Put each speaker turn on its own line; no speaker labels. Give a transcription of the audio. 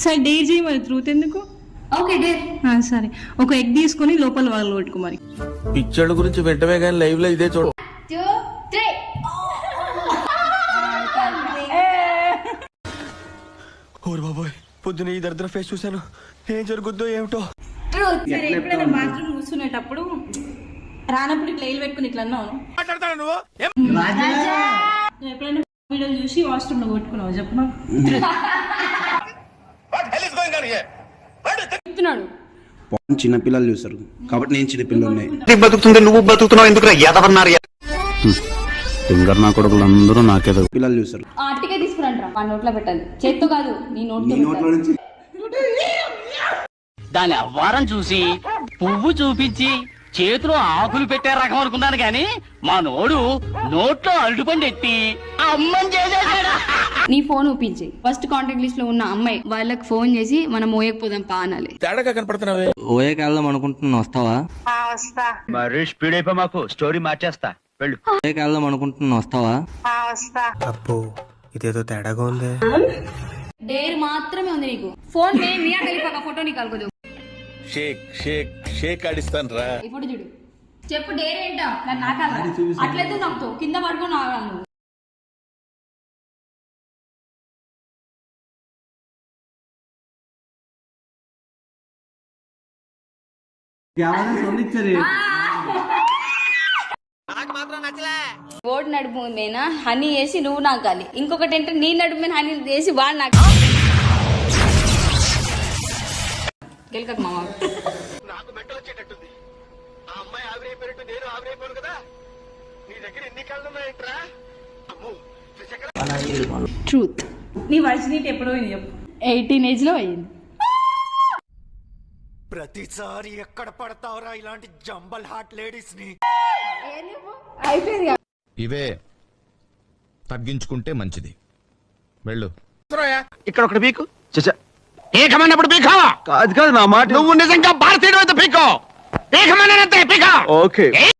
సరే డేర్ చేయి మరి, ట్రూత్ ఎందుకు?
Okay dare.
సరే ఒక ఎగ్ తీసుకొని లోపల వాళ్ళు కొట్టుకో మరి.
పిచ్చోళ్ళ గురించి వెంటనే కానీ లైవ్ లో ఇదే చూడ.
2, 3.
ఓరు బాబోయ్, పొద్దున ఈ దరిద్ర ఫేస్ చూశాను. ఏం జరుగుద్దో ఏమిటో.
సరే ఎప్పుడైనా బాత్రూమ్ కూర్చునేటప్పుడు రానప్పుడు ఇట్లా ఏలు పెట్టుకుని ఇట్లా అన్నావు
నువ్వు
ఎప్పుడైనా వీడియోలు చూసి వాష్రూమ్ లో కొట్టుకున్నావు చెప్పు నాకు.
చెప్తున్నాడు
చిన్నపిల్లలు చూస్తారు కాబట్టి నేను చిన్నపిల్లలు
బతుకుతుంది, నువ్వు బతుకుతున్నావు ఎందుకు ఎదవన్నారు?
ఫింగర్ నా కొడుకులు అందరూ నాకేదో పిల్లలు చూస్తారు.
అట్టికే తీసుకురంటారా, మా నోట్లో పెట్టాలి, చేత్తో కాదు నీ నోట్లో
నుంచి
దాని అవ్వారం చూసి పువ్వు చూపించి చేతిలో ఆకులు పెట్టే రకం అనుకున్నాను గాని మా నోడు నోట్లో అరటిపండు ఎట్టి అమ్మని చేసేసాడు.
నీ ఫోన్ ఒప్పించి ఫస్ట్ కాంటాక్ట్ లిస్ట్ లో ఉన్న అమ్మాయి వాళ్ళకి ఫోన్ చేసి మనం మోయకపోదాం పా అనాలి.
తేడాగా కనపడుతున్నావే.
ఓయేకి వెళ్దాం అనుకుంటున్నా, వస్తావా?
మరి స్పీడ్ అయిపో, మాకు స్టోరీ మార్చేస్తా. వెళ్ళు.
ఓయేకి వెళ్దాం అనుకుంటున్నా, వస్తావా?
అబ్బో ఇదేదో తేడాగా ఉంది.
డేర్ మాత్రమే ఉంది నీకు. ఫోన్ మియా కలిపాక ఫోటో నీకు కలుగుదు.
షేక్ షేక్ షేక్ ఆడిస్తాను రా.
ఇప్పుడు చూడు, చెప్పు డేర్ ఏంటో. నాకాల అట్లయితే నాకు కింద పడుకొని ఆగాను నువ్వు. బోర్డు నడుపు మీద హనీ వేసి నువ్వు నాకాలి, ఇంకొకటి ఏంటంటే నీ నడుపు మీద హనీ వేసి వాడు నాకు గెలక మామ. ట్రూత్,
నీ వర్జినిటీ ఎప్పుడో అయింది చెప్పు.
18 ఏజ్ లో అయింది.
ప్రతిసారి ఎక్కడ పడతావురా ఇలాంటి జంబల్ హార్ట్ లేడీస్ ని?
అయిపోయింది.
ఇవే తగ్గించుకుంటే మంచిది. వెళ్ళు.
ఇక్కడ ఒకటి పీకు. పీకమన్నప్పుడు పీకావా?
కాదు కాదు నా మాట.
నువ్వు నిజంగా భారతీయుడు అయితే పీకో. పీకమన్నంతే పీకా.
ఓకే.